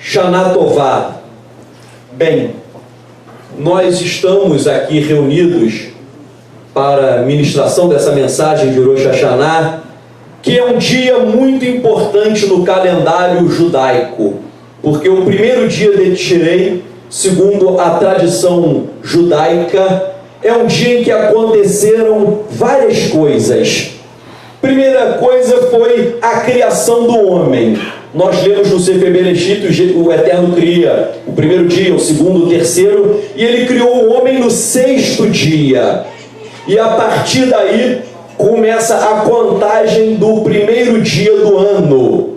Shana Tová. Bem, nós estamos aqui reunidos para a ministração dessa mensagem de Rosh Hashanah, que é um dia muito importante no calendário judaico, porque o primeiro dia de Tishrei, segundo a tradição judaica, é um dia em que aconteceram várias coisas. Primeira coisa foi a criação do homem. Nós lemos no Sefer Bereshit, o Eterno cria o primeiro dia, o segundo, o terceiro, e ele criou o homem no sexto dia. E a partir daí começa a contagem do primeiro dia do ano,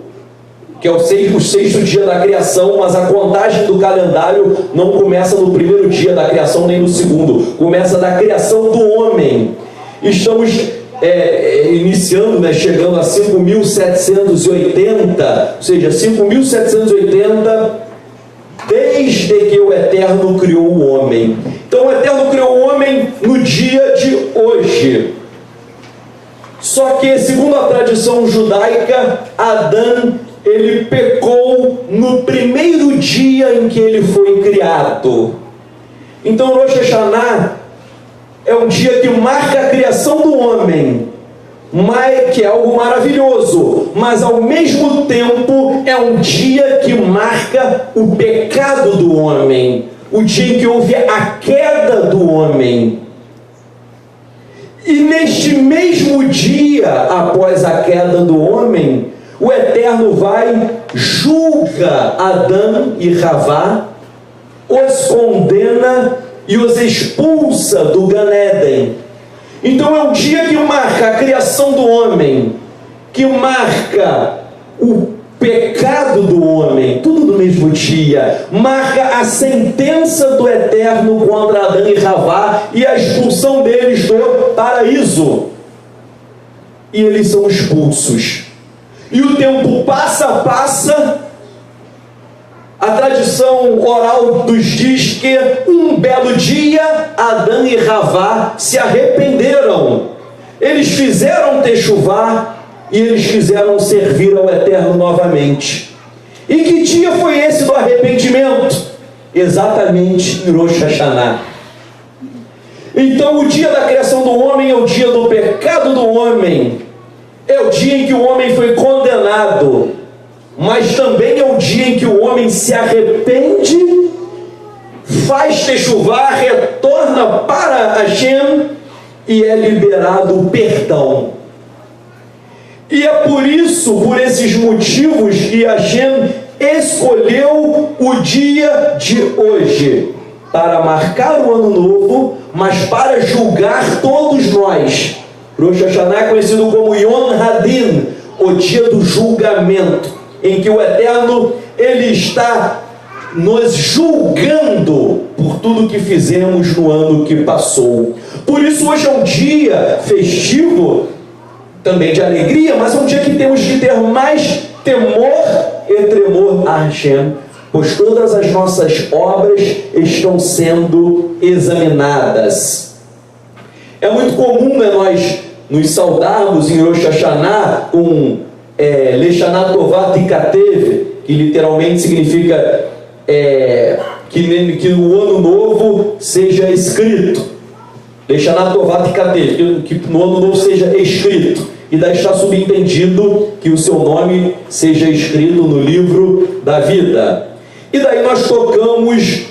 que é o sexto dia da criação, mas a contagem do calendário não começa no primeiro dia da criação nem no segundo, começa da criação do homem. Estamos iniciando, chegando a 5.780, ou seja, 5.780 desde que o Eterno criou o homem. Então o Eterno criou o homem no dia de hoje. Só que, segundo a tradição judaica, Adão, ele pecou no primeiro dia em que ele foi criado. Então Rosh Hashanah é um dia que marca a criação do homem, que é algo maravilhoso, mas ao mesmo tempo é um dia que marca o pecado do homem, o dia em que houve a queda do homem. E neste mesmo dia, após a queda do homem, o Eterno vai, julga Adão e Havá, os condena e os expulsa do Gan Eden. Então é um dia que marca a criação do homem, que marca o pecado do homem, tudo no mesmo dia, marca a sentença do Eterno contra Adão e Havá e a expulsão deles do paraíso. E eles são expulsos. E o tempo passa, a tradição oral nos diz que um belo dia Adão e Havá se arrependeram. Eles fizeram techuvá e eles quiseram servir ao Eterno novamente. E que dia foi esse do arrependimento? Exatamente em Rosh Hashanah. Então o dia da criação do homem é o dia do pecado do homem. É o dia em que o homem foi condenado, mas também é o dia em que o homem se arrepende, faz techuvá, retorna para Hashem e é liberado o perdão. E é por esses motivos, que Hashem escolheu o dia de hoje para marcar o ano novo, mas para julgar todos nós. Rosh Hashanah é conhecido como Yom Hadin, o dia do julgamento, em que o Eterno ele está nos julgando por tudo que fizemos no ano que passou. Por isso hoje é um dia festivo, também de alegria, mas é um dia que temos que ter mais temor e tremor a Hashem, pois todas as nossas obras estão sendo examinadas. É muito comum nós nos saudarmos em Rosh Hashanah com Leshana Tová Tikatev, que literalmente significa que o ano novo seja escrito. Leshana Tová Tikatev, que no ano novo seja escrito. E daí está subentendido que o seu nome seja escrito no livro da vida. E daí nós tocamos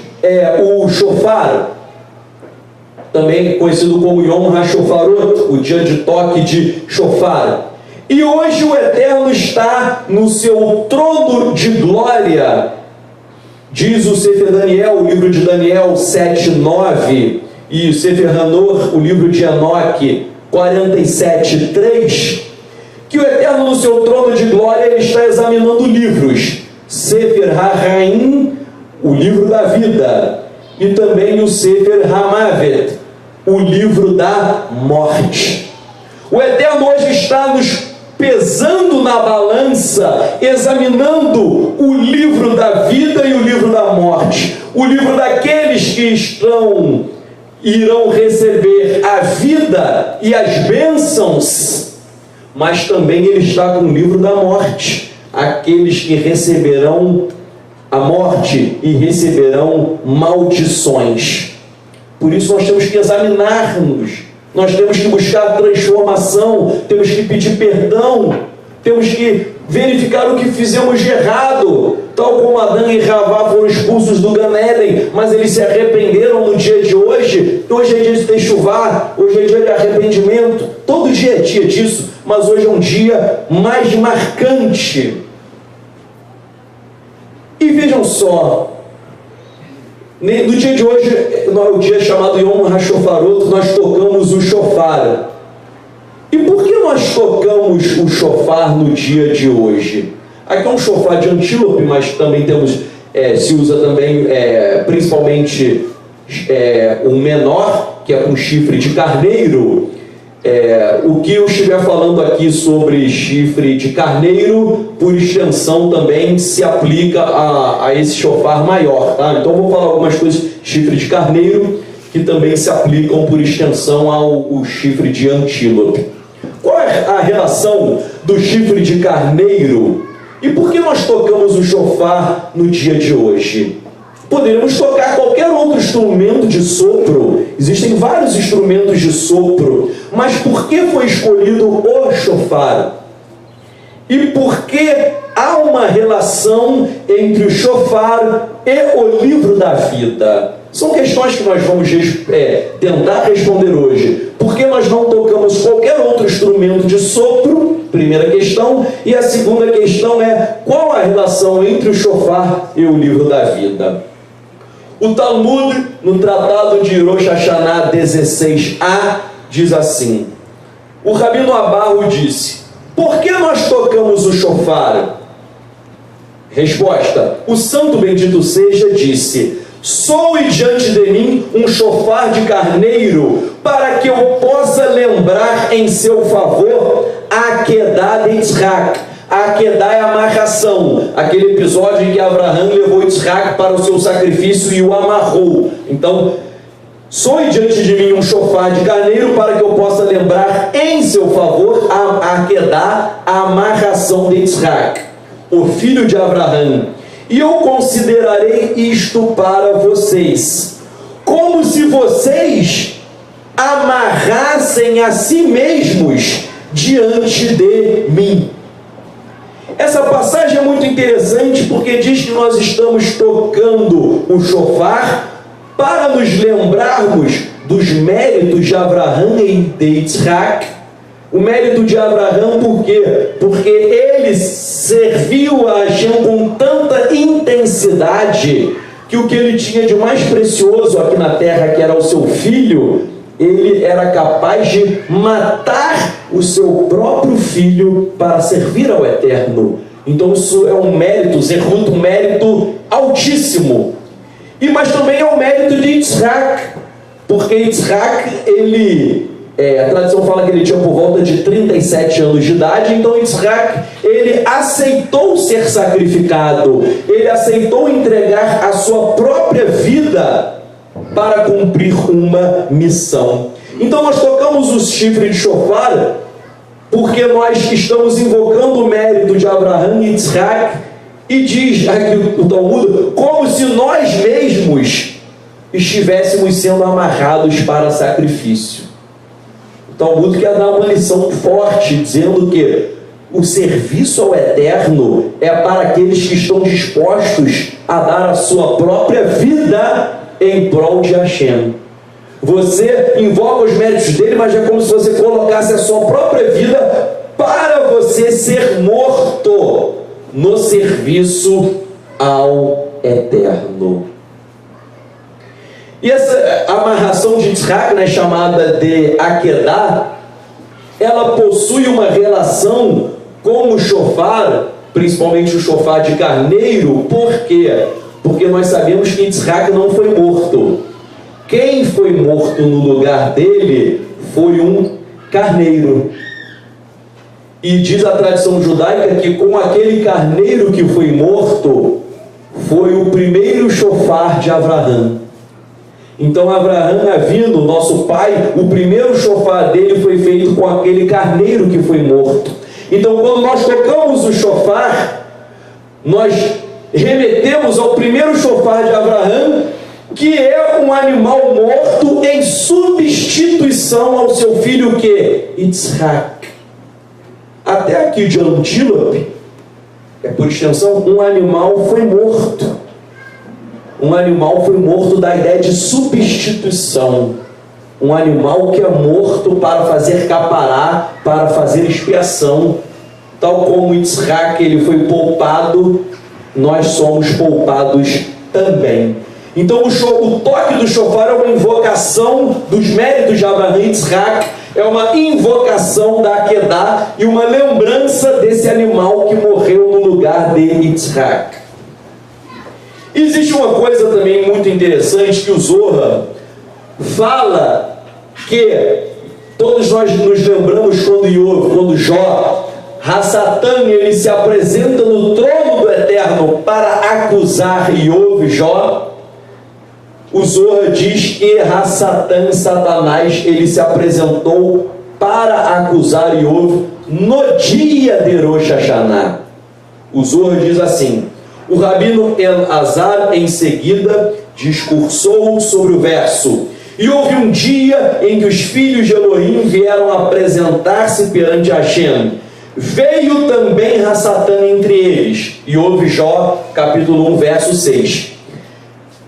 o shofar, também conhecido como Yom HaShofarot, o dia de toque de shofar. E hoje o Eterno está no seu trono de glória. Diz o Sefer Daniel, o livro de Daniel 7:9, e o Sefer Hanor, o livro de Enoque 47:3, que o Eterno no seu trono de glória ele está examinando livros. Sefer HaHaim, o livro da vida, e também o Sefer HaMavet, o livro da morte. O Eterno hoje está nos pesando na balança, examinando o livro da vida e o livro da morte, o livro daqueles que irão receber a vida e as bênçãos, mas também ele está com o livro da morte, aqueles que receberão a morte e receberão maldições. Por isso nós temos que examinar-nos, nós temos que buscar transformação, temos que pedir perdão, temos que verificar o que fizemos de errado, tal como Adão e Havá foram expulsos do Gan Éden, mas eles se arrependeram no dia de hoje. Hoje é dia de techuvá, hoje é dia de arrependimento, todo dia é dia disso, mas hoje é um dia mais marcante. E vejam só, no dia de hoje, no dia chamado Yom HaShofarot, nós tocamos o shofar. E por que nós tocamos o shofar no dia de hoje? Aqui é um shofar de antílope, mas também temos, se usa também, principalmente o menor, que é com chifre de carneiro. O que eu estiver falando aqui sobre chifre de carneiro, por extensão também se aplica a esse shofar maior, tá? Então vou falar algumas coisas de chifre de carneiro que também se aplicam por extensão ao chifre de antílope. Qual é a relação do chifre de carneiro e por que nós tocamos o shofar no dia de hoje? Poderíamos tocar qualquer outro instrumento de sopro, existem vários instrumentos de sopro, mas por que foi escolhido o shofar? E por que há uma relação entre o shofar e o livro da vida? São questões que nós vamos tentar responder hoje. Por que nós não tocamos qualquer outro instrumento de sopro? Primeira questão. E a segunda questão é: qual a relação entre o shofar e o livro da vida? O Talmud, no Tratado de Rosh Hashanah 16a, diz assim: o Rabino Abarro disse: por que nós tocamos o shofar? Resposta: o Santo Bendito Seja disse: soe diante de mim um shofar de carneiro, para que eu possa lembrar em seu favor a Akedah de Yitzhak. A Akedah é a amarração, aquele episódio em que Abraham levou Yitzhak para o seu sacrifício e o amarrou. Então, soe diante de mim um shofar de carneiro, para que eu possa lembrar em seu favor a Akedah, a amarração de Yitzhak, o filho de Abraham. E eu considerarei isto para vocês, como se vocês amarrassem a si mesmos diante de mim. Essa passagem é muito interessante porque diz que nós estamos tocando o shofar para nos lembrarmos dos méritos de Abraham e de Yitzhak. O mérito de Abraham, por quê? Porque ele serviu a Hashem com tanta intensidade que o que ele tinha de mais precioso aqui na terra, que era o seu filho, ele era capaz de matar o seu próprio filho para servir ao Eterno. Então isso é um mérito, Zerut, um mérito altíssimo. Mas também é um mérito de Yitzhak, porque Yitzhak, a tradição fala que ele tinha por volta de 37 anos de idade. Então Yitzhak, ele aceitou ser sacrificado, ele aceitou entregar a sua própria vida para cumprir uma missão. Então nós tocamos o chifre de shofar porque nós estamos invocando o mérito de Abraham e Yitzhak, e diz aqui o Talmud, como se nós mesmos estivéssemos sendo amarrados para sacrifício. O Talmud quer dar uma lição forte, dizendo que o serviço ao Eterno é para aqueles que estão dispostos a dar a sua própria vida em prol de Hashem. Você invoca os méritos dele, mas é como se você colocasse a sua própria vida para você ser morto no serviço ao Eterno. E essa amarração de Yitzhak, né, chamada de Akedah, ela possui uma relação com o shofar, principalmente o shofar de carneiro. Por quê? Porque nós sabemos que Yitzhak não foi morto. Quem foi morto no lugar dele foi um carneiro. E diz a tradição judaica que com aquele carneiro que foi morto, foi o primeiro shofar de Abraham. Então Abraham Avinu, nosso pai, o primeiro shofar dele foi feito com aquele carneiro que foi morto. Então quando nós tocamos o shofar, nós remetemos ao primeiro shofar de Abraão, que é um animal morto em substituição ao seu filho que? Yitzhak. Até aqui de antílope, por extensão, um animal foi morto. Um animal foi morto da ideia de substituição. Um animal que é morto para fazer capará, para fazer expiação. Tal como Yitzhak ele foi poupado, nós somos poupados também. Então o toque do shofar é uma invocação dos méritos de Abraão e Yitzhak, é uma invocação da Akedah e uma lembrança desse animal que morreu no lugar de Yitzhak. Existe uma coisa também muito interessante que o Zohar fala, que todos nós nos lembramos quando Jó, Hassatan, ele se apresenta no trono do Eterno para acusar Iov, Jó. O Zohar diz que Hassatan, Satanás, ele se apresentou para acusar Iov no dia de Rosh Hashanah. O Zohar diz assim: o rabino El-Azar em seguida discursou sobre o verso: e houve um dia em que os filhos de Elohim vieram apresentar-se perante Hashem. Veio também Hassatan entre eles. E houve Jó, capítulo 1, verso 6.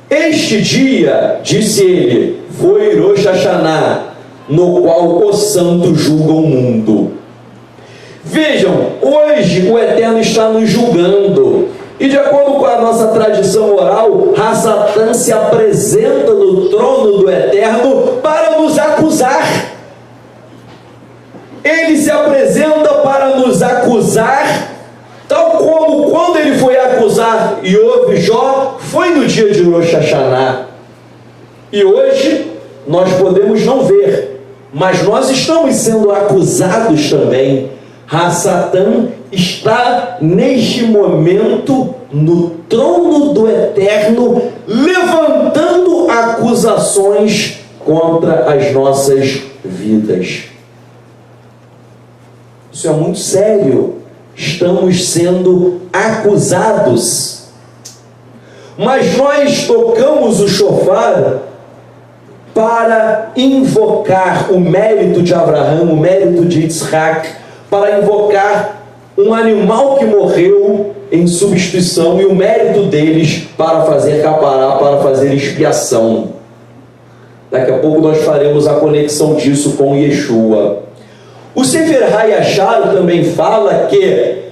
Este dia, disse ele, foi Rosh Hashanah, no qual o santo julga o mundo. Vejam, hoje o Eterno está nos julgando. E de acordo com a nossa tradição oral, Hassatan se apresenta no trono do Eterno para nos acusar. Ele se apresenta para nos acusar, tal como quando ele foi acusar Iov e Jó, foi no dia de Rosh Hashanah. E hoje nós podemos não ver, mas nós estamos sendo acusados também. Hassatan está neste momento no trono do Eterno, levantando acusações contra as nossas vidas. Isso é muito sério. Estamos sendo acusados. Mas nós tocamos o shofar para invocar o mérito de Abraão, o mérito de Yitzhak, para invocar um animal que morreu em substituição e o mérito deles para fazer capará, para fazer expiação. Daqui a pouco nós faremos a conexão disso com Yeshua. O Sefer HaYashar também fala que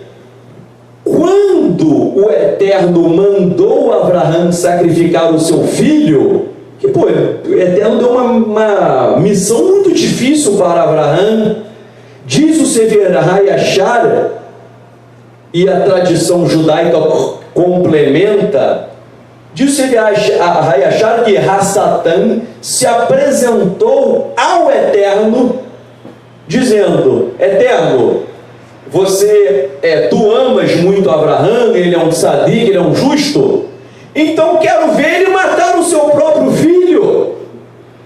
quando o Eterno mandou Abraão sacrificar o seu filho, que o Eterno deu uma missão muito difícil para Abraão. Diz o Sefer HaYashar, e a tradição judaica complementa, diz o Sefer HaYashar que Hassatan se apresentou ao Eterno dizendo: Eterno, tu amas muito Abraão, ele é um tzadik, ele é um justo, então quero ver ele matar o seu próprio filho.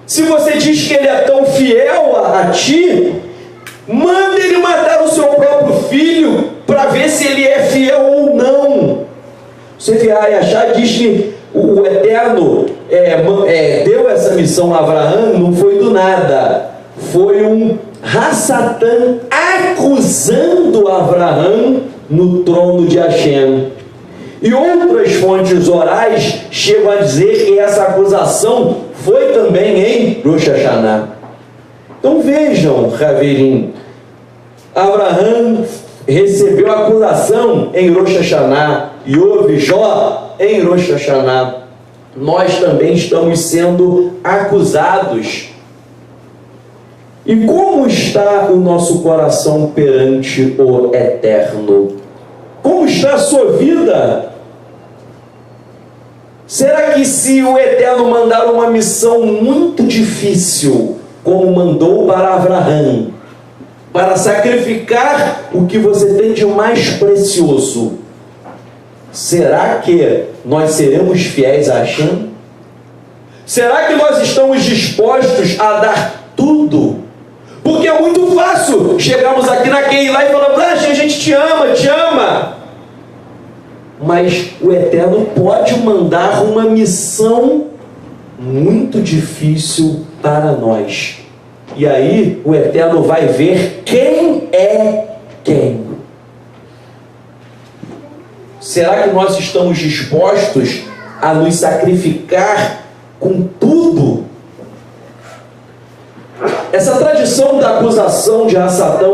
Se você diz que ele é tão fiel a ti, manda ele matar o seu próprio filho para ver se ele é fiel ou não. Você vai achar, diz que o Eterno deu essa missão a Abraão, não foi do nada, foi um Hassatan acusando Abraão no trono de Hashem. E outras fontes orais chegam a dizer que essa acusação foi também em Rosh Hashanah. Então vejam, Raverim, Abraão recebeu a acusação em Rosh Hashanah e houve Jó em Rosh Hashanah. Nós também estamos sendo acusados. E como está o nosso coração perante o Eterno? Como está a sua vida? Será que se o Eterno mandar uma missão muito difícil, como mandou para Abraão, para sacrificar o que você tem de mais precioso, será que nós seremos fiéis a Hashem? Será que nós estamos dispostos a dar tudo? Porque é muito fácil chegarmos aqui na Keilah e falar: a gente te ama, te ama. mas o Eterno pode mandar uma missão muito difícil para nós. E aí o Eterno vai ver quem é quem. Será que nós estamos dispostos a nos sacrificar com tudo? Essa tradição da acusação de Satã,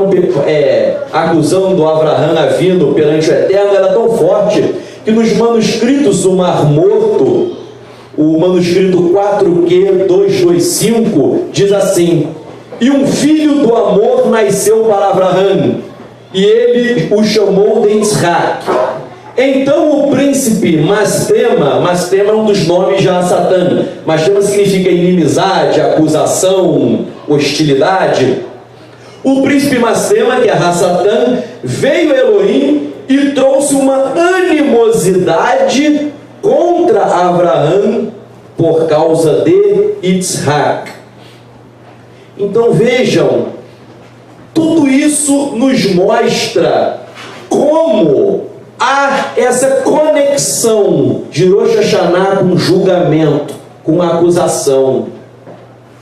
acusando Abraão vindo perante o Eterno, era tão forte que nos manuscritos do Mar Morto, o manuscrito 4Q 225 diz assim: e um filho do amor nasceu para Abraão, e ele o chamou de Isaac. Então o príncipe Mastema é um dos nomes de Satã. Mastema significa inimizade, acusação, hostilidade. O príncipe Mastema, que é Satã, veio a Elohim e trouxe uma animosidade contra Abraão por causa de Isaac. Então vejam, tudo isso nos mostra como há essa conexão de Rosh Hashanah com julgamento, com acusação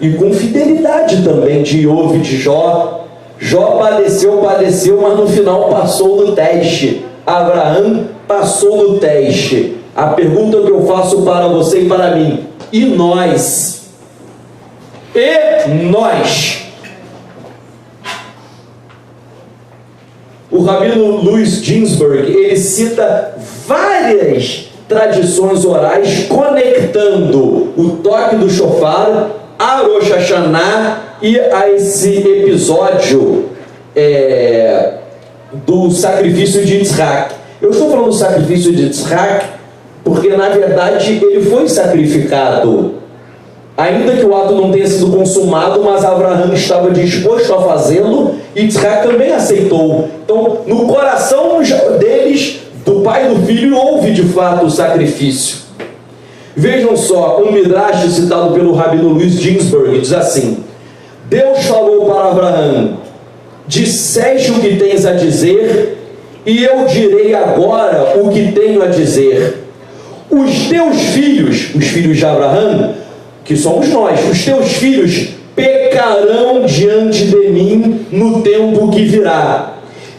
e com fidelidade também de Iov e de Jó. Jó padeceu, mas no final passou no teste. Abraão passou no teste. A pergunta que eu faço para você e para mim: e nós? E nós? O rabino Louis Ginsburg, ele cita várias tradições orais conectando o toque do shofar a Rosh Hashanah e a esse episódio do sacrifício de Isaac. Eu estou falando do sacrifício de Isaac porque, na verdade, ele foi sacrificado. Ainda que o ato não tenha sido consumado, mas Abraão estava disposto a fazê-lo e Isaac também aceitou. Então, no coração deles, do pai e do filho, houve de fato o sacrifício. Vejam só, um midrash citado pelo rabino Louis Ginsburg diz assim: Deus falou para Abraão: disseste o que tens a dizer, e eu direi agora o que tenho a dizer. Os teus filhos, os filhos de Abraão, que somos nós, os teus filhos pecarão diante de mim no tempo que virá,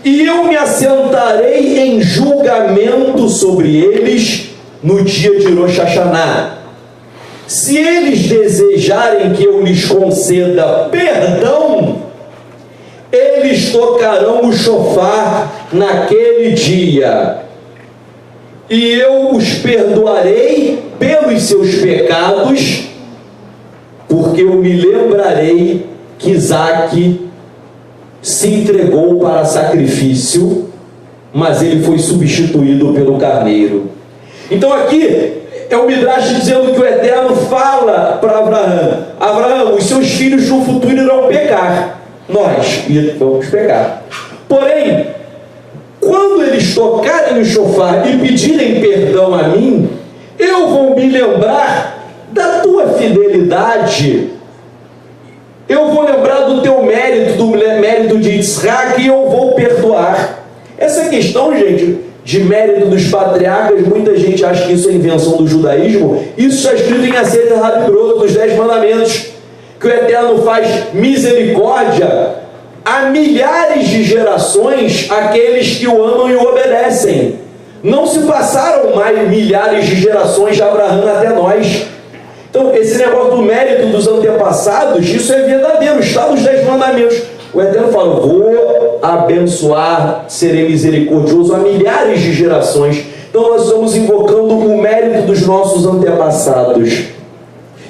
e eu me assentarei em julgamento sobre eles no dia de Rosh Hashanah. Se eles desejarem que eu lhes conceda perdão, eles tocarão o shofar naquele dia, e eu os perdoarei pelos seus pecados, porque eu me lembrarei que Isaac se entregou para sacrifício, mas ele foi substituído pelo carneiro. Então aqui é o midrash dizendo que o Eterno fala para Abraão: Abraão, os seus filhos no futuro irão pecar, nós vamos pecar. Porém, quando eles tocarem o shofar e pedirem perdão a mim, eu vou me lembrar da tua fidelidade, eu vou lembrar do teu mérito, do mérito de Isaac, e eu vou perdoar. Essa questão, gente, de mérito dos patriarcas, muita gente acha que isso é invenção do judaísmo. Isso está escrito em Aseret HaDibrot, dos 10 mandamentos, que o Eterno faz misericórdia a milhares de gerações aqueles que o amam e o obedecem. Não se passaram mais milhares de gerações de Abraão até nós. Então, esse negócio do mérito dos antepassados, isso é verdadeiro, está nos 10 mandamentos. O Eterno fala: vou abençoar, serei misericordioso a milhares de gerações. Então, nós estamos invocando o mérito dos nossos antepassados.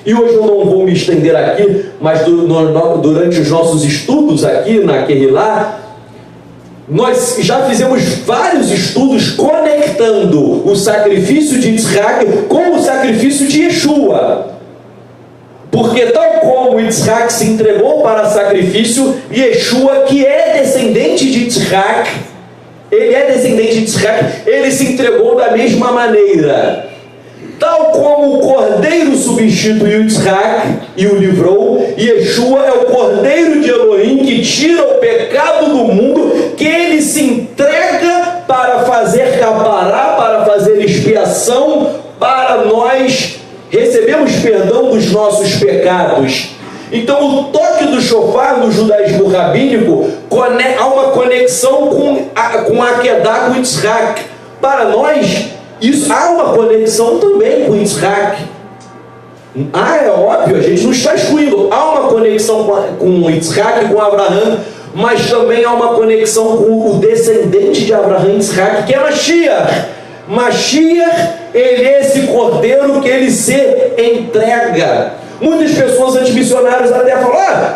E hoje eu não vou me estender aqui, mas durante os nossos estudos aqui na Kehillah, nós já fizemos vários estudos conectando o sacrifício de Isaac com o sacrifício de Yeshua. Porque tal como Isaac se entregou para sacrifício, Yeshua, que é descendente de Isaac, ele se entregou da mesma maneira. Tal como o cordeiro substituiu Isaac e o livrou, Yeshua é o cordeiro de Elohim que tira o pecado do mundo, que ele se entrega para fazer capará, para fazer fazer expiação para nós recebermos perdão dos nossos pecados. Então, o toque do shofar no judaísmo rabínico há uma conexão com Akedah, com Yitzhak. Para nós, há uma conexão também com Yitzhak. É óbvio, a gente não está excluindo. Há uma conexão com Yitzhak, com Abraão, mas também há uma conexão com o descendente de Abraão e Yitzhak, que é Mashiach. Mashiach, ele é esse cordeiro que ele se entrega. Muitas pessoas antimissionárias até falam: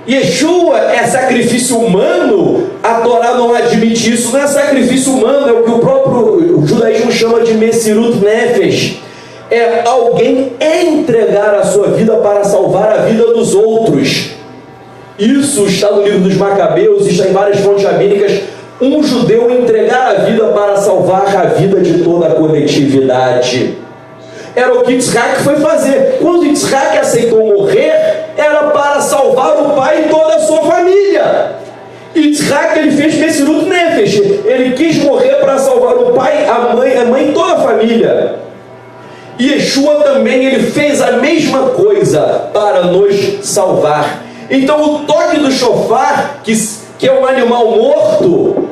Yeshua é sacrifício humano. A Torá não admite isso. Não é sacrifício humano, é o que o próprio judaísmo chama de Messirut Nefesh. É alguém entregar a sua vida para salvar a vida dos outros. Isso está no livro dos Macabeus, está em várias fontes rabínicas. Um judeu entregar a vida para salvar a vida de toda a coletividade. Era o que Yitzhak foi fazer. Quando Yitzhak aceitou morrer, era para salvar o pai e toda a sua família. Yitzhak, ele fez Messirut Nefesh. Ele quis morrer para salvar o pai, a mãe e toda a família. Yeshua também, ele fez a mesma coisa para nos salvar. Então o toque do shofar, que é um animal morto,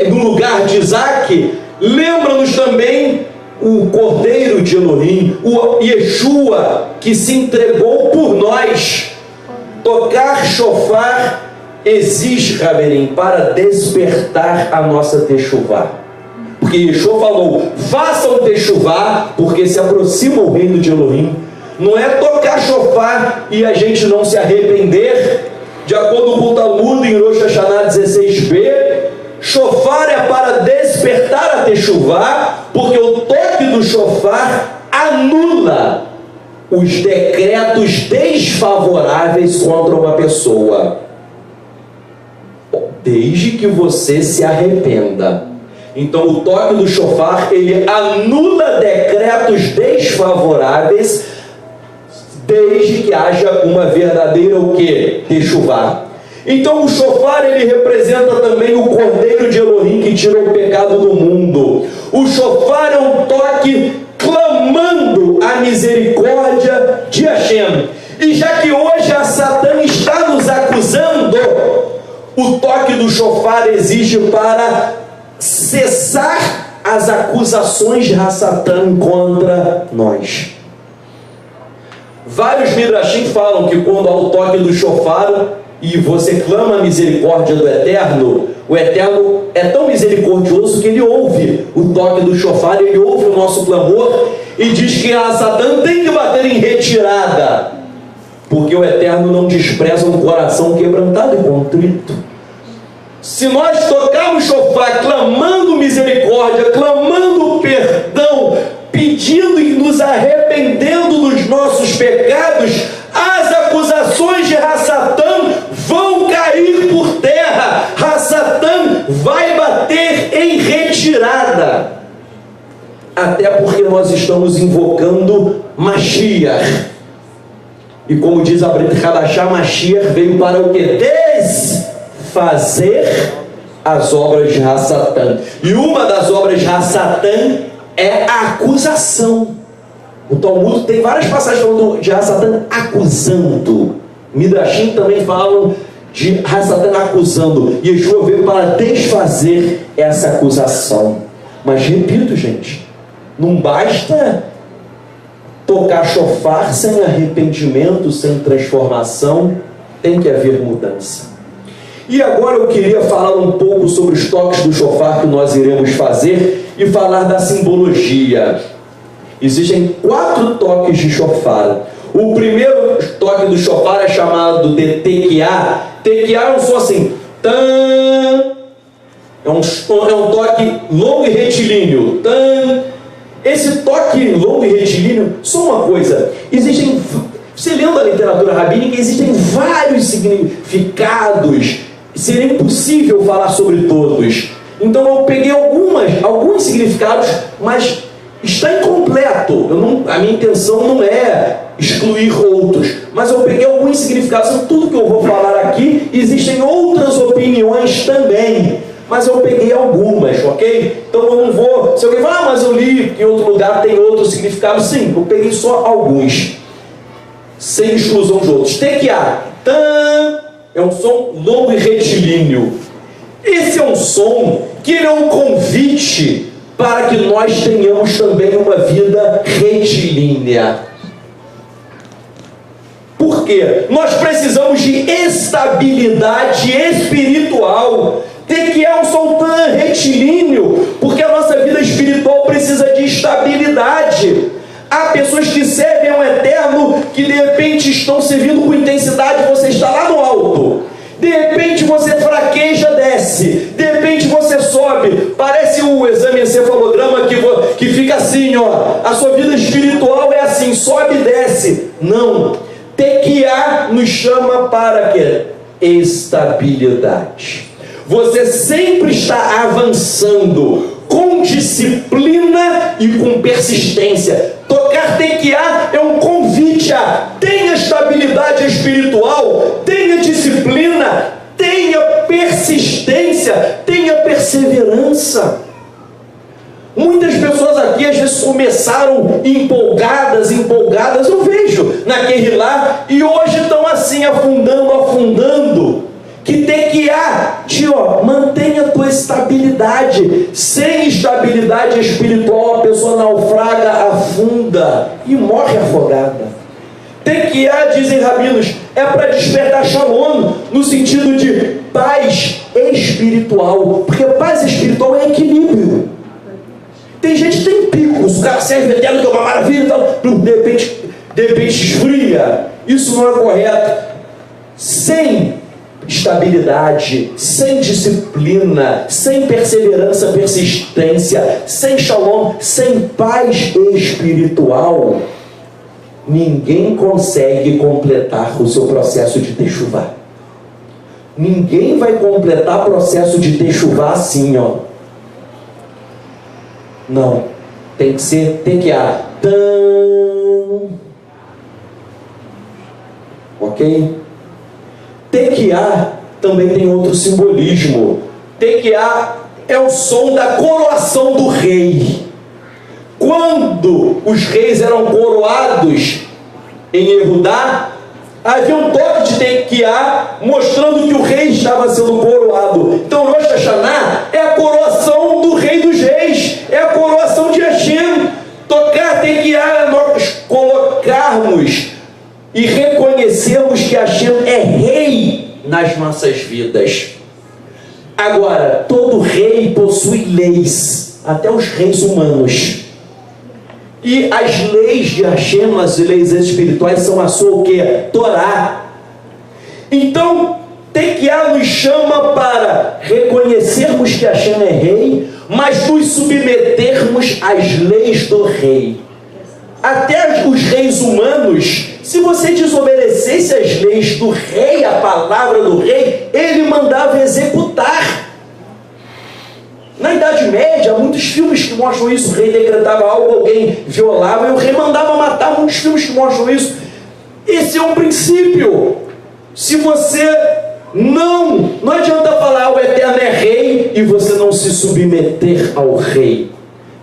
no lugar de Isaac, lembra-nos também o Cordeiro de Elohim, o Yeshua, que se entregou por nós. Tocar shofar exige, Raverim, para despertar a nossa techuvá. Porque Yeshua falou: façam techuvá, porque se aproxima o reino de Elohim. Não é tocar shofar e a gente não se arrepender. De acordo com o Talmud, em Rosh Hashanah 16b, shofar é para despertar a techuvá, porque o toque do shofar anula os decretos desfavoráveis contra uma pessoa, desde que você se arrependa. Então o toque do shofar, ele anula decretos desfavoráveis, desde que haja uma verdadeira o quê? Techuvá. Então o shofar, ele representa também o Cordeiro de Elohim que tira o pecado do mundo. O shofar é um toque clamando a misericórdia de Hashem. E já que hoje a Satã está nos acusando, o toque do shofar exige para cessar as acusações de Satã contra nós. Vários midrashim falam que quando há o toque do shofar e você clama a misericórdia do Eterno, o Eterno é tão misericordioso que ele ouve o toque do shofar, ele ouve o nosso clamor e diz que a Satã tem que bater em retirada, porque o Eterno não despreza um coração quebrantado e contrito. Se nós tocarmos shofar clamando misericórdia, clamando perdão, pedindo e nos arrependendo dos nossos pecados, as acusações de Satã vão cair por terra. Satã vai bater em retirada, até porque nós estamos invocando Mashiach. E como diz a Brit Hadashah, Mashiach veio para o que? Desfazer as obras de Satã. E uma das obras de Satã é a acusação. O Talmud tem várias passagens falando de Satã acusando. Midrashim também falam de Satã acusando. Yeshua veio para desfazer essa acusação. Mas repito, gente, não basta tocar shofar sem arrependimento, sem transformação. Tem que haver mudança. E agora eu queria falar um pouco sobre os toques do shofar que nós iremos fazer e falar da simbologia. Existem 4 toques de shofar. O primeiro toque do shofar é chamado de tequiá. Tequiá é um som assim, tan. É um toque longo e retilíneo, tan. Esse toque longo e retilíneo, só uma coisa, você lendo a literatura rabínica, existem vários significados, seria impossível falar sobre todos. Então eu peguei alguns significados, mas está incompleto. A minha intenção não é excluir outros, mas eu peguei alguns significados. Tudo que eu vou falar aqui, existem outras opiniões também, mas eu peguei algumas, ok? Então eu não vou... Se alguém falar, mas eu li que em outro lugar tem outro significado, sim, eu peguei só alguns, sem exclusão de outros. Tequiá, tan, é um som longo e retilíneo. Esse é um som que ele é um convite para que nós tenhamos também uma vida retilínea. Por quê? Nós precisamos de estabilidade espiritual. Tequiá é um som tão retilíneo, porque a nossa vida espiritual precisa de estabilidade. Há pessoas que servem ao Eterno que de repente estão servindo com intensidade, você está lá no alto. De repente você fraqueja, desce. De repente você sobe. Parece o exame encefalograma que fica assim, ó. A sua vida espiritual é assim, sobe e desce. Não. Tequiá nos chama para quê? Estabilidade. Você sempre está avançando com disciplina e com persistência. Tocar tequiá é um convite a tenha estabilidade espiritual, tenha disciplina, tenha persistência, tenha perseverança. Muitas pessoas aqui às vezes começaram empolgadas, eu vejo naquele lá, e hoje estão assim afundando. Que tequiá, mantenha a tua estabilidade. Sem estabilidade espiritual a pessoa naufraga, afunda e morre afogada. Tequiá, dizem rabinos, é para despertar shalom, no sentido de paz espiritual, porque paz espiritual é equilíbrio. Tem gente que tem picos, o cara serve eterno, que é uma maravilha e tal, de repente esfria. Isso não é correto. Sem estabilidade, sem disciplina, sem perseverança, persistência, sem shalom, sem paz espiritual, ninguém consegue completar o seu processo de techuvá. Ninguém vai completar o processo de techuvá assim, ó. Não, tem que ser tequiá. Ok? Tequiá também tem outro simbolismo. Tequiá é o som da coroação do rei. Quando os reis eram coroados em Yehudá, havia um toque de tequiá mostrando que o rei estava sendo coroado. Então Rosh Hashanah é a coroação do rei dos reis, é a coroação de Hashem. Tocar tequiá é nós colocarmos e reconhecermos que Hashem é rei nas nossas vidas. Agora, todo rei possui leis, até os reis humanos. E as leis de Hashem, as leis espirituais, são a sua o quê? Torá. Então, tequiá nos chama para reconhecermos que Hashem é rei, mas nos submetermos às leis do rei. Até os reis humanos, se você desobedecesse as leis do rei, a palavra do rei, ele mandava executar. Na Idade Média, há muitos filmes que mostram isso. O rei decretava algo, alguém violava, e o rei mandava matar. Muitos filmes que mostram isso. Esse é um princípio. Se você não adianta falar o Eterno é rei e você não se submeter ao rei.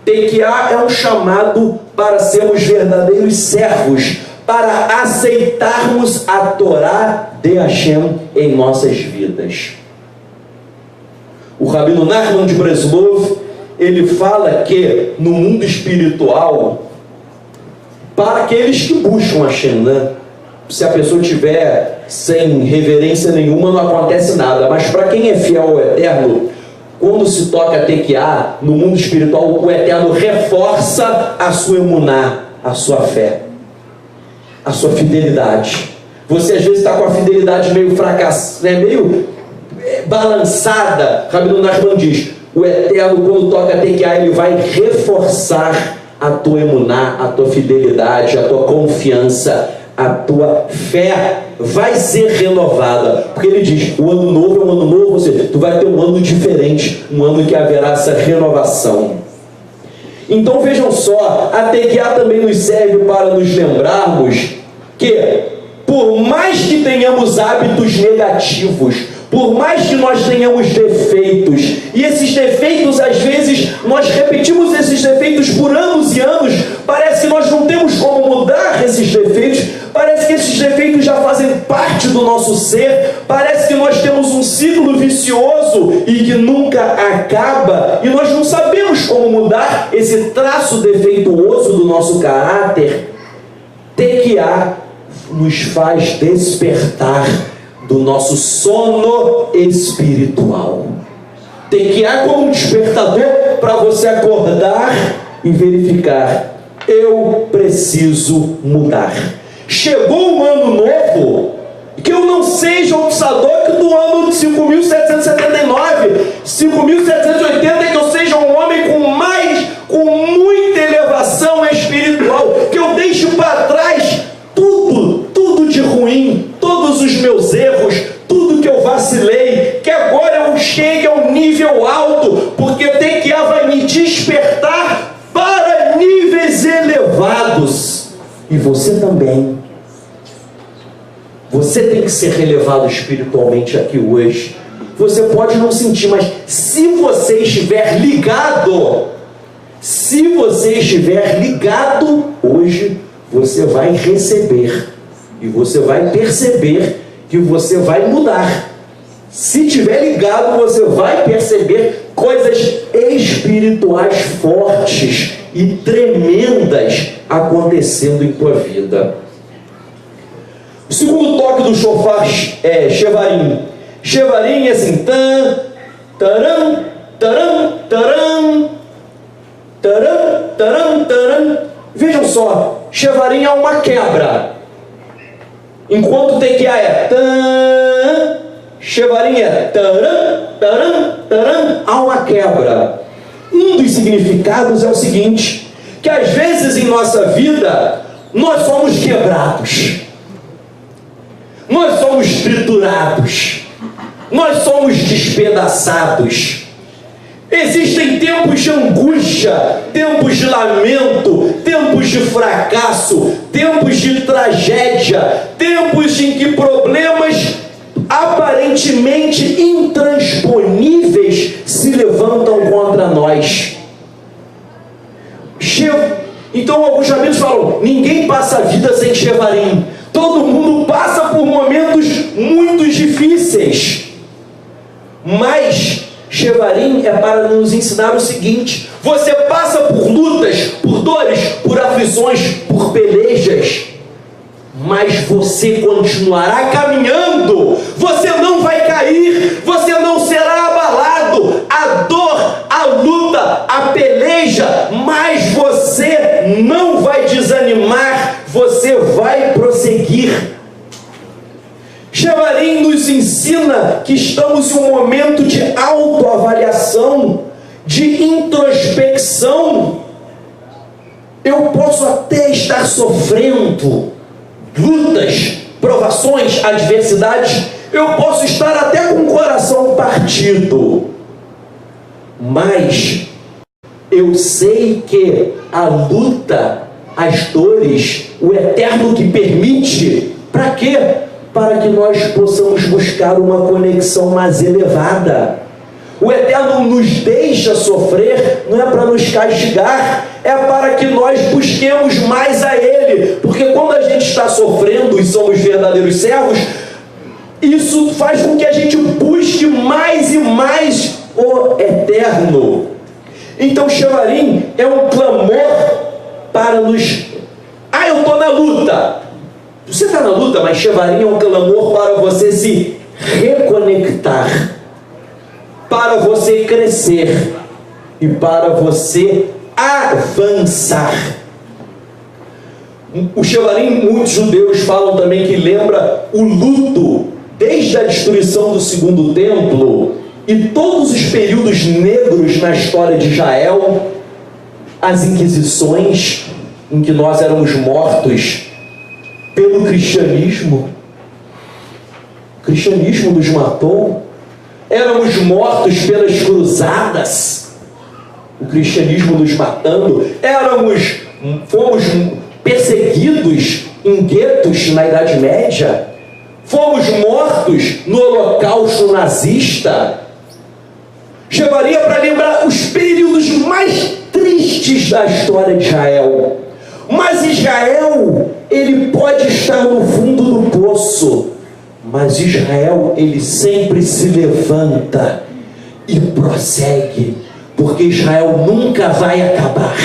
Tequiá é um chamado para sermos verdadeiros servos, para aceitarmos a Torá de Hashem em nossas vidas. O Rabino Nachman de Breslov, ele fala que no mundo espiritual, para aqueles que buscam Hashem, né? Se a pessoa tiver sem reverência nenhuma, não acontece nada. Mas para quem é fiel ao Eterno, quando se toca tequiá no mundo espiritual, o Eterno reforça a sua emuná, a sua fé, a sua fidelidade. Você às vezes está com a fidelidade meio fracassada, meio balançada. Rabino Nachman diz: o Eterno, quando toca tequiá, ele vai reforçar a tua emuná, a tua fidelidade, a tua confiança, a tua fé vai ser renovada, porque ele diz: o ano novo é um ano novo, ou seja, tu vai ter um ano diferente, um ano que haverá essa renovação. Então vejam só, a tequiá também nos serve para nos lembrarmos que, por mais que tenhamos hábitos negativos, Por mais que nós tenhamos defeitos, e esses defeitos, às vezes, nós repetimos esses defeitos por anos e anos, parece que nós não temos como mudar esses defeitos, parece que esses defeitos já fazem parte do nosso ser, parece que nós temos um ciclo vicioso e que nunca acaba, e nós não sabemos como mudar esse traço defeituoso do nosso caráter. Tequiá nos faz despertar do nosso sono espiritual. Tequiá como um despertador para você acordar e verificar: eu preciso mudar. Chegou um ano novo, que eu não seja o Sadoc do ano de 5.779, 5.780, que eu seja um homem com muita elevação espiritual, que eu deixe para trás tudo de ruim, todos os meus erros, tudo que eu vacilei, que agora eu chegue a um nível alto, porque Tequiá vai me despertar para níveis elevados. E você também. Você tem que ser relevado espiritualmente aqui hoje. Você pode não sentir, mas se você estiver ligado, hoje, você vai receber. E você vai perceber que você vai mudar. Se estiver ligado, você vai perceber coisas espirituais fortes e tremendas acontecendo em tua vida. O segundo toque do shofar é Shevarim. Shevarim é assim: tan, taram, taram, taram, taram, taram, taram. Vejam só, Shevarim é uma quebra. Enquanto Tequiá é tan, Shevarim é taram, taram, taram. Há uma quebra. Um dos significados é o seguinte: que às vezes em nossa vida nós somos quebrados, nós somos triturados, nós somos despedaçados. Existem tempos de angústia, tempos de lamento, tempos de fracasso, tempos de tragédia, tempos em que problemas aparentemente intransponíveis se levantam contra nós. Então alguns amigos falam: ninguém passa a vida sem Shevarim. Todo mundo passa por momentos muito difíceis, mas Shevarim é para nos ensinar o seguinte: você passa por lutas, por dores, por aflições, por pelejas, mas você continuará caminhando, você não vai cair, você não será abalado. A dor, a luta, a peleja, mas você não vai desanimar, você vai prosseguir. Shevarim nos ensina que estamos em um momento de autoavaliação, de introspecção. Eu posso até estar sofrendo lutas, provações, adversidades, eu posso estar até com o coração partido, mas eu sei que a luta, as dores, o Eterno que permite, para quê? Para que nós possamos buscar uma conexão mais elevada. O Eterno nos deixa sofrer, não é para nos castigar, é para que nós busquemos mais a Ele. Porque quando a gente está sofrendo e somos verdadeiros servos, isso faz com que a gente busque mais e mais o Eterno. Então Shevarim é um clamor para nos... eu estou na luta. Você está na luta, mas Shevarim é um clamor para você se reconectar, para você crescer e para você avançar. O Shevarim, muitos judeus falam também que lembra o luto desde a destruição do segundo templo e todos os períodos negros na história de Israel, as inquisições em que nós éramos mortos pelo cristianismo. O cristianismo nos matou. Éramos mortos pelas cruzadas, o cristianismo nos matando. Fomos perseguidos em guetos na Idade Média. fomos mortos no holocausto nazista. Shevarim é para lembrar os períodos mais tristes da história de Israel. Mas Israel, ele pode estar no fundo do poço, mas Israel, ele sempre se levanta e prossegue, porque Israel nunca vai acabar.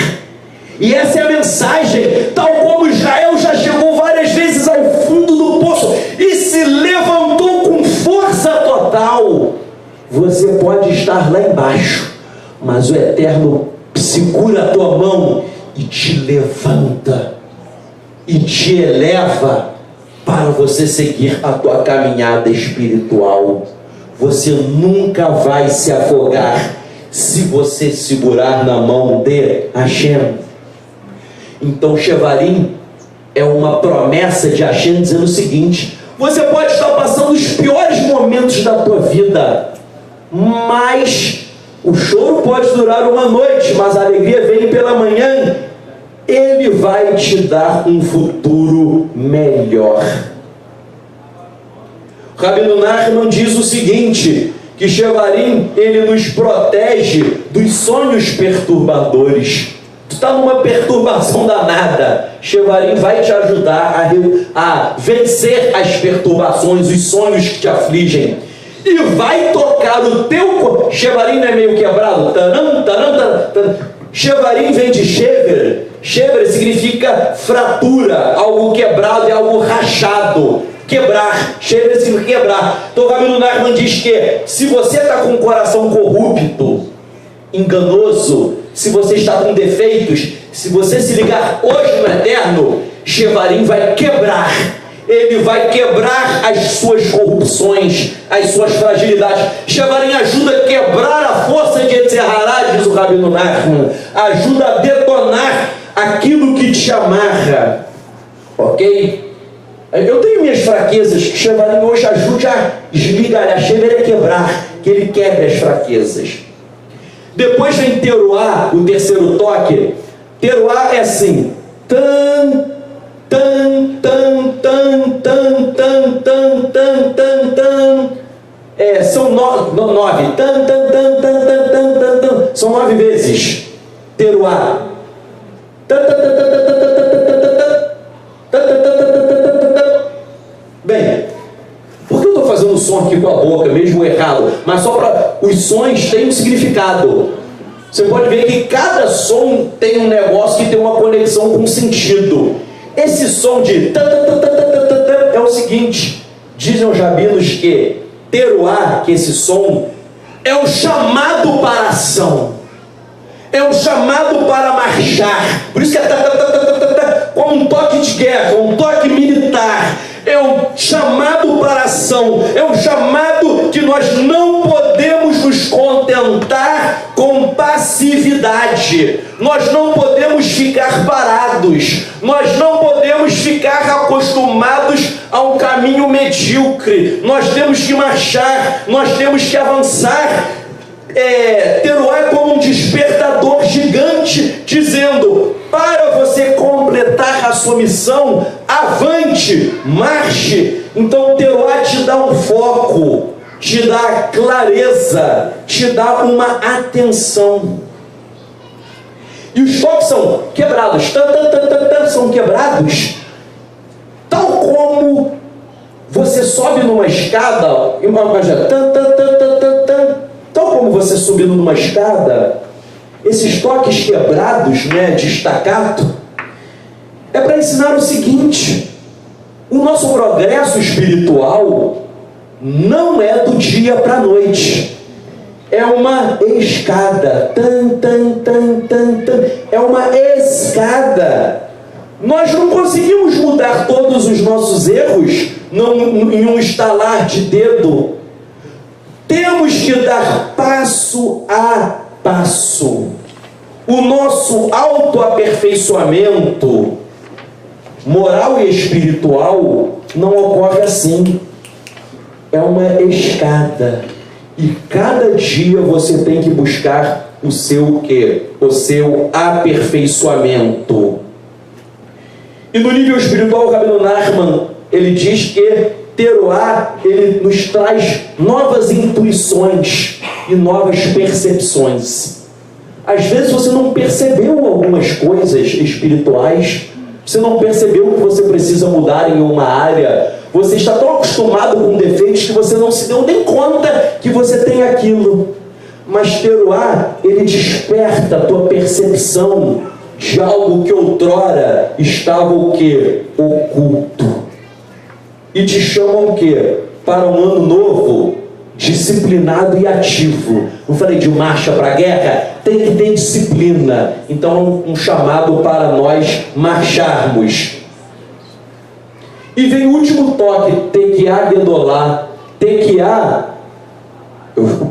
E essa é a mensagem. Tal como Israel já chegou várias vezes ao fundo do poço e se levantou com força total, você pode estar lá embaixo, mas o Eterno segura a tua mão e te levanta e te eleva para você seguir a tua caminhada espiritual. Você nunca vai se afogar se você segurar na mão de Hashem. Então Shevarim é uma promessa de Hashem dizendo o seguinte: você pode estar passando os piores momentos da tua vida, mas o choro pode durar uma noite, mas a alegria vem pela manhã. Ele vai te dar um futuro melhor. Rabino Nachman diz o seguinte, que Shevarim, ele nos protege dos sonhos perturbadores. Tu está numa perturbação danada, Shevarim vai te ajudar a vencer as perturbações, os sonhos que te afligem, e vai tocar o teu corpo. Shevarim não é meio quebrado? Taram, taram, taram, taram. Shevarim vem de Shever. Shever significa fratura, algo quebrado, é algo rachado. Quebrar, Shever significa quebrar. Então o Rabino Nachman diz que se você está com o coração corrupto, enganoso, se você está com defeitos, se você se ligar hoje no Eterno, Shevarim vai quebrar. Ele vai quebrar as suas corrupções, as suas fragilidades. Shevarim ajuda a quebrar a força de Yetzirah, diz o Rabino Nachman. Ajuda a detonar aquilo que te amarra. Ok? Eu tenho minhas fraquezas, que Shevarim hoje ajude a esmigalhar. Shevarim é quebrar, que ele quebre as fraquezas. Depois vem Teruá, o terceiro toque. Teruá é assim: tan, tan, tan, tan, tan, tan, tan, tan, tan, tan. São nove. Tan, tan, tan, tan, tan, tan, tan, tan. São 9 vezes. Teruá. Tan, tan, tan, tan, tan, tan, tan, tan, tan. Bem, por que eu estou fazendo som aqui com a boca, mesmo errado? Mas só para... Os sons têm um significado. Você pode ver que cada som tem um negócio que tem uma conexão com sentido. Esse som de é o seguinte: dizem os rabinos que Teruá, que esse som é um chamado para a ação, é um chamado para marchar. Por isso que é como um toque de guerra, um toque militar. É um chamado para a ação, é um chamado que nós não podemos nos contentar com passividade, nós não podemos ficar parados, nós não podemos ficar acostumados a um caminho medíocre, nós temos que marchar, nós temos que avançar. Teruá é como um despertador gigante, dizendo: para você completar a sua missão, avante, marche. Então Teruá te dá um foco, te dá clareza, te dá uma atenção. E os focos são quebrados, são quebrados, tal como você sobe numa escada, tal como você subindo numa escada, esses toques quebrados, de staccato, é para ensinar o seguinte: o nosso progresso espiritual não é do dia para a noite, é uma escada, é uma escada. Nós não conseguimos mudar todos os nossos erros em um estalar de dedo. Temos que dar passo a passo. O nosso autoaperfeiçoamento moral e espiritual não ocorre assim. É uma escada. E cada dia você tem que buscar o seu quê? O seu aperfeiçoamento. E no nível espiritual, o Rabino Nachman, ele diz que Teruá, ele nos traz novas intuições e novas percepções. Às vezes você não percebeu algumas coisas espirituais, você não percebeu que você precisa mudar em uma área, você está tão acostumado com defeitos que você não se deu nem conta que você tem aquilo. Mas Teruá, ele desperta a tua percepção de algo que outrora estava o quê? Oculto. E te chamam o quê? Para um ano novo, disciplinado e ativo. Não falei de marcha para a guerra? Tem que ter disciplina. Então, um chamado para nós marcharmos. E vem o último toque, Tequiá Gedolá. Tequiá,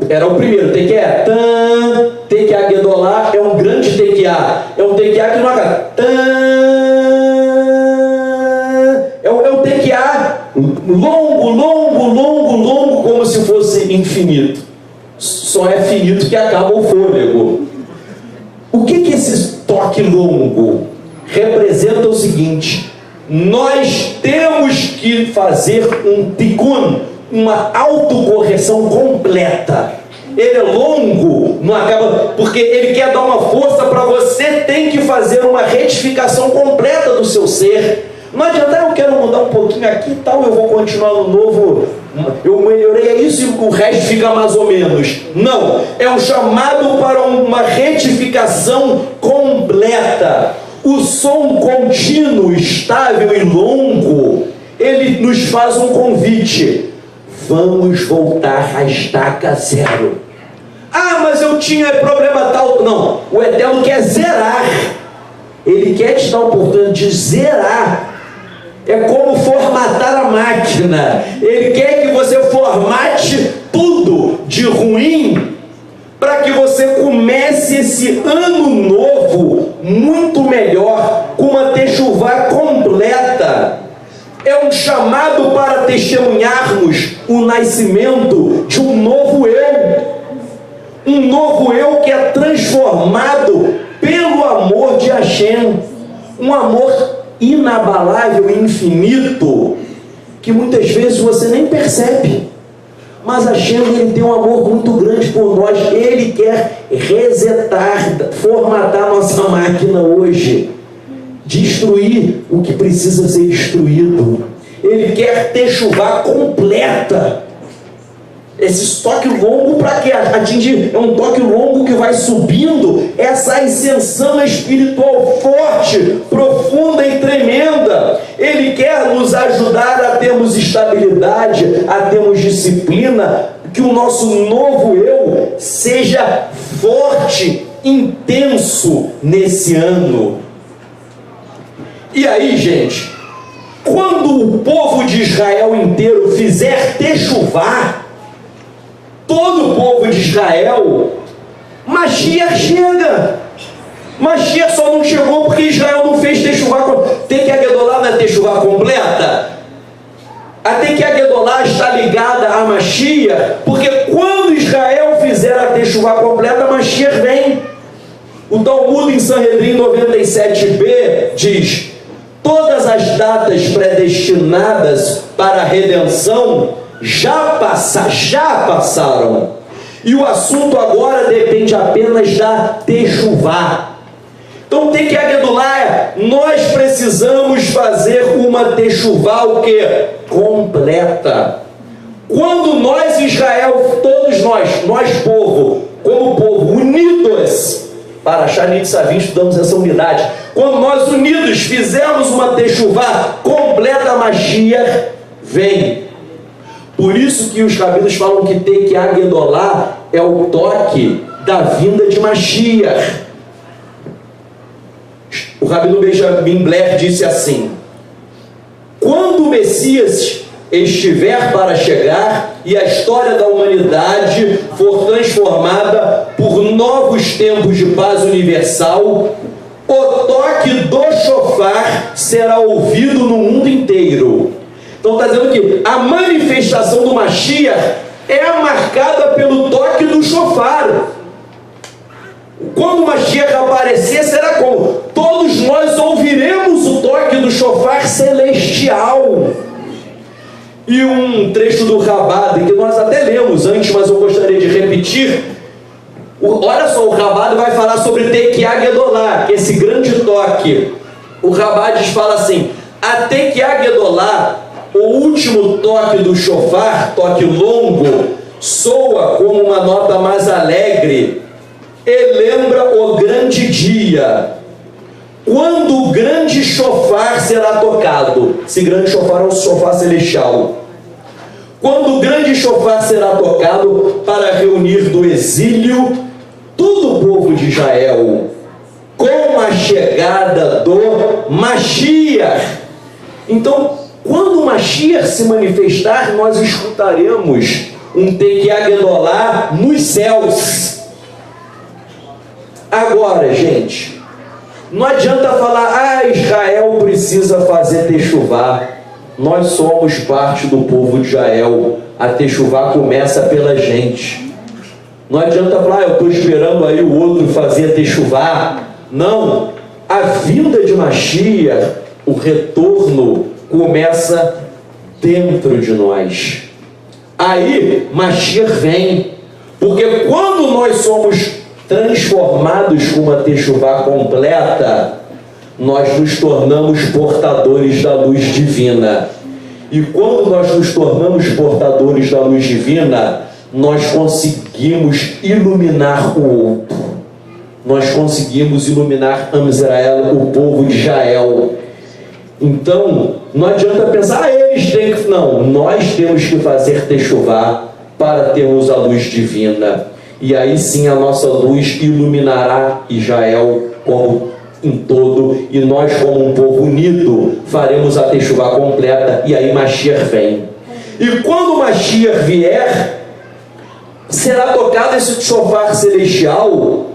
era o primeiro, Tequiá, tan, Tequiá Gedolá é um grande Tequiá. É um Tequiá que não acaba. É o Tequiá longo, como se fosse infinito. Só é finito que acaba o fôlego. O que esse toque longo representa? O seguinte: nós temos que fazer um tikkun, uma autocorreção completa. Ele é longo, não acaba, porque ele quer dar uma força para você, tem que fazer uma retificação completa do seu ser. Não adianta, eu quero mudar um pouquinho aqui e tal, eu vou continuar no novo, eu melhorei isso e o resto fica mais ou menos. Não, é um chamado para uma retificação completa. O som contínuo, estável e longo, ele nos faz um convite. Vamos voltar à estaca zero. Ah, mas eu tinha problema tal. Não, o Eterno quer zerar. Ele quer te dar a oportunidade de zerar. É como formatar a máquina. Ele quer que você formate tudo de ruim para que você comece esse ano novo muito melhor, com uma techuvá completa. É um chamado para testemunharmos o nascimento de um novo eu. Um novo eu que é transformado pelo amor de Hashem. Um amor inabalável e infinito, que muitas vezes você nem percebe. Mas Hashem, ele tem um amor muito grande por nós. Ele quer resetar, formatar nossa máquina hoje, destruir o que precisa ser destruído. Ele quer techuvá completa. Esse toque longo para que atingir, é um toque longo que vai subindo essa ascensão espiritual forte, profunda e tremenda. Ele quer nos ajudar a termos estabilidade, a termos disciplina, que o nosso novo eu seja forte, intenso nesse ano. E aí, gente, quando o povo de Israel inteiro fizer techuvá, todo o povo de Israel, Mashiach chega. Mashiach só não chegou porque Israel não fez techuvá. Tem que a Gedolá não é techuvá completa? Até que a Gedolá está ligada a Mashiach, porque quando Israel fizer a techuvá completa, Mashiach vem. O Talmud em Sanhedrin 97b diz: todas as datas predestinadas para a redenção já passaram, e o assunto agora depende apenas da techuvá. Então tem que agedulá, nós precisamos fazer uma techuvá o que? Completa. Quando nós, Israel, todos nós povo, como povo, unidos, para Shanit Savim estudamos essa unidade, quando nós unidos fizermos uma techuvá completa, Mashiach vem. Por isso que os rabinos falam que Tequiá Gedolá é o toque da vinda de Mashiach. O rabino Benjamin Blair disse assim: quando o Messias estiver para chegar e a história da humanidade for transformada por novos tempos de paz universal, o toque do shofar será ouvido no mundo inteiro. Então está dizendo que a manifestação do Mashiach é marcada pelo toque do shofar. Quando o Mashiach aparecer, será como? Todos nós ouviremos o toque do shofar celestial. E um do Rabado, que nós até lemos antes, mas eu gostaria de repetir. Olha só, o Rabado vai falar sobre Tekiá Gedolá, que é esse grande toque. O Rabades fala assim: a Tekiá Gedolá, o último toque do shofar, toque longo, soa como uma nota mais alegre e lembra o grande dia, quando o grande shofar será tocado. Esse grande shofar é o shofar celestial. Quando o grande shofar será tocado para reunir do exílio todo o povo de Israel, com a chegada do Mashiach. Então, quando o Mashiach se manifestar, nós escutaremos um Tekiá Gedolá nos céus. Agora, gente, não adianta falar: Israel precisa fazer techuvá. Nós somos parte do povo de Israel. A techuvá começa pela gente. Não adianta falar: eu estou esperando aí o outro fazer a techuvá. Não, a vinda de Mashiach, o retorno, começa dentro de nós. Aí Mashiach vem, porque quando nós somos transformados com uma techuvá completa, nós nos tornamos portadores da luz divina. E quando nós nos tornamos portadores da luz divina, nós conseguimos iluminar o outro. Nós conseguimos iluminar Am Israel, o povo de Israel. Então, não adianta pensar: eles têm que... Não, nós temos que fazer techuvá para termos a luz divina. E aí sim a nossa luz iluminará Israel como em todo, e nós, como um povo unido, faremos a techuvá completa, e aí Mashiach vem. E quando o Mashiach vier, será tocado esse shofar celestial.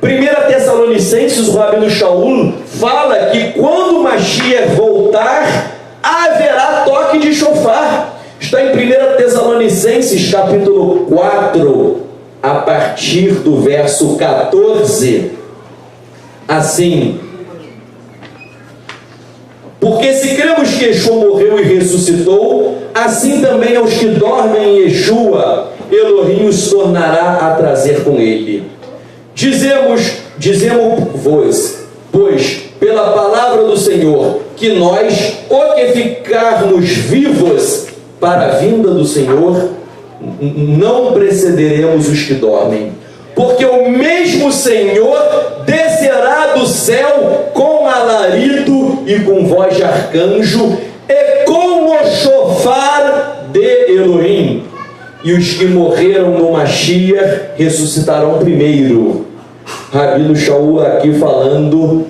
1 Tessalonicenses, o Rabino Shaul fala que quando o Mashiach voltar, haverá toque de shofar. Está em 1 Tessalonicenses, capítulo 4, a partir do verso 14. Assim: porque se cremos que Yeshua morreu e ressuscitou, assim também aos que dormem em Yeshua, Elohim os tornará a trazer com ele. Dizemos-vos, pois, pela palavra do Senhor, que nós, o que ficarmos vivos para a vinda do Senhor, não precederemos os que dormem. Porque o mesmo Senhor descerá do céu com alarido e com voz de arcanjo e com o shofar de Elohim. E os que morreram no Mashiach ressuscitarão primeiro. Rabino Shaul aqui falando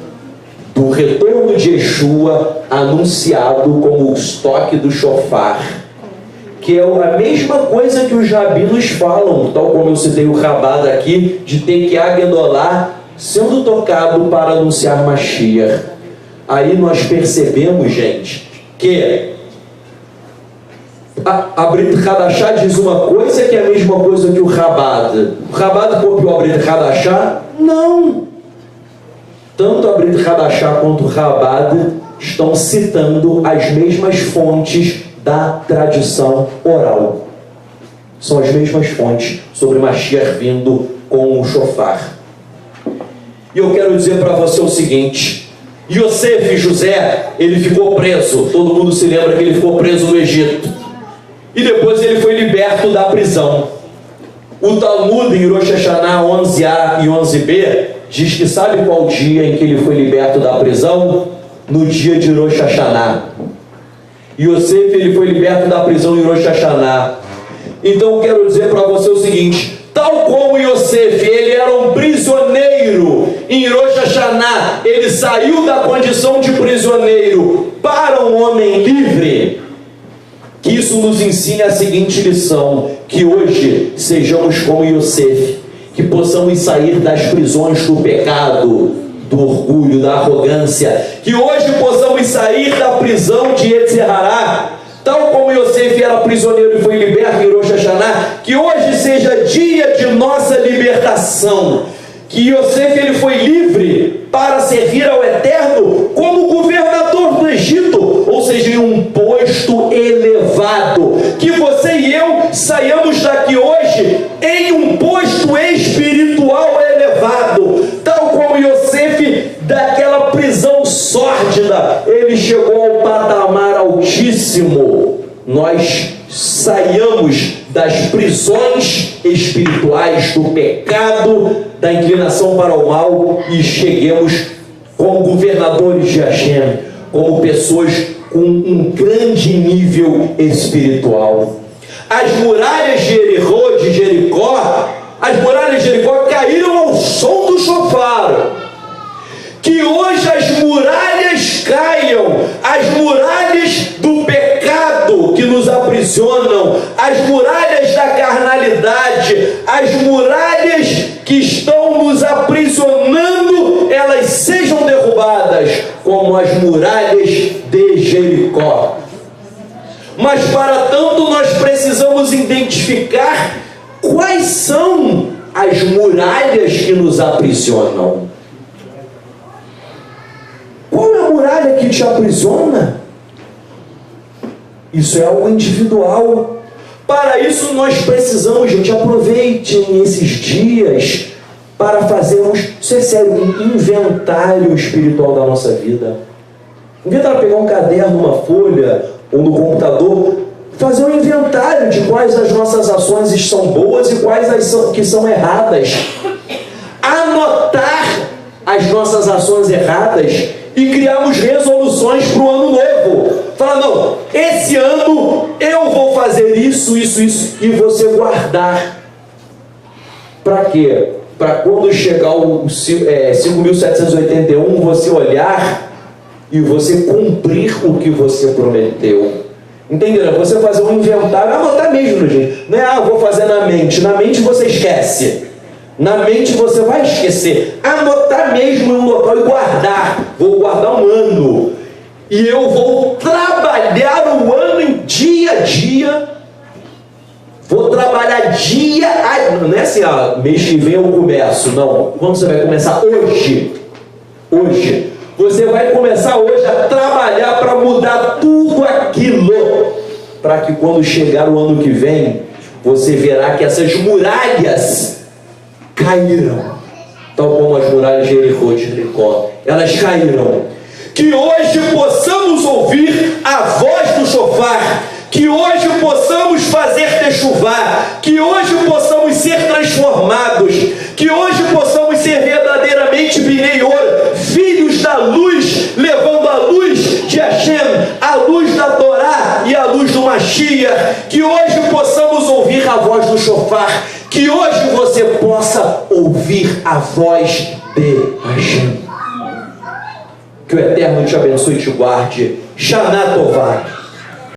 do retorno de Yeshua, anunciado como o toque do shofar, que é a mesma coisa que os rabinos falam, tal como eu citei o Rabado aqui, de Tekiá Gedolá sendo tocado para anunciar Mashiach. Aí nós percebemos, gente, que a Brit Hadashah diz uma coisa que é a mesma coisa que o Rabado. O Rabado copiou a Brit Hadashah? Não! Tanto a Brit Hadashah quanto o Rabado estão citando as mesmas fontes da tradição oral. São as mesmas fontes sobre Mashiach vindo com o shofar. E eu quero dizer para você o seguinte: Yosef, José, ele ficou preso. Todo mundo se lembra que ele ficou preso no Egito. E depois ele foi liberto da prisão. O Talmud em Rosh Hashanah 11a e 11b diz que sabe qual dia em que ele foi liberto da prisão? No dia de Rosh Hashanah. Yosef, ele foi liberto da prisão em Rosh Hashanah. Então eu quero dizer para você o seguinte: tal como Yosef, ele era um prisioneiro em Rosh Hashanah, ele saiu da condição de prisioneiro para um homem livre. Que isso nos ensine a seguinte lição: que hoje sejamos como Yosef, que possamos sair das prisões do pecado, do orgulho, da arrogância, que hoje possamos sair da prisão de Yetzirará, tal como Yosef era prisioneiro e foi liberto em Rosh Hashanah, que hoje seja dia de nossa libertação, que Yosef ele foi livre para servir ao Eterno como governador do Egito, ou seja, em um posto elevado, que próximo nós saiamos das prisões espirituais do pecado, da inclinação para o mal e cheguemos como governadores de Hashem, como pessoas com um grande nível espiritual. As muralhas de Jericó, as muralhas de Jericó caíram ao som do chofar. Que hoje as muralhas caiam, as muralhas do pecado que nos aprisionam, as muralhas da carnalidade, as muralhas que estão nos aprisionando, elas sejam derrubadas, como as muralhas de Jericó. Mas para tanto nós precisamos identificar quais são as muralhas que nos aprisionam. Qual é a muralha que te aprisiona? Isso é algo individual. Para isso nós precisamos, gente, aproveitem esses dias para fazermos, isso é sério, um inventário espiritual da nossa vida. Inventa pegar um caderno, uma folha, ou no computador, fazer um inventário de quais as nossas ações são boas e quais as que são erradas. Anotar as nossas ações erradas e criarmos resoluções para o ano novo. Fala, não, esse ano eu vou fazer isso, e você guardar. Para quê? Para quando chegar o 5.781, você olhar e você cumprir o que você prometeu. Entenderam? Você fazer um inventário, anotar mesmo, gente. Não é, vou fazer na mente. Na mente você esquece. Na mente você vai esquecer. Anotar mesmo em um local e guardar. Vou guardar um ano. E eu vou trabalhar o ano em dia a dia. Vou trabalhar dia a dia. Não é assim, mês que vem eu começo. Não. Quando você vai começar? Hoje. Hoje. Você vai começar hoje a trabalhar para mudar tudo aquilo. Para que quando chegar o ano que vem, você verá que essas muralhas caíram, tal como as muralhas de Jericó, elas caíram. Que hoje possamos ouvir a voz do chofar, que hoje possamos fazer techuvá, que hoje possamos ser transformados, que hoje possamos ser verdadeiramente Binei-Or, filhos da luz, levando a luz de Hashem, a luz da Torá e a luz do Mashiach. Que hoje possamos ouvir a voz do chofar, que hoje você possa ouvir a voz de Hashem. Que o Eterno te abençoe e te guarde. Shana Tová.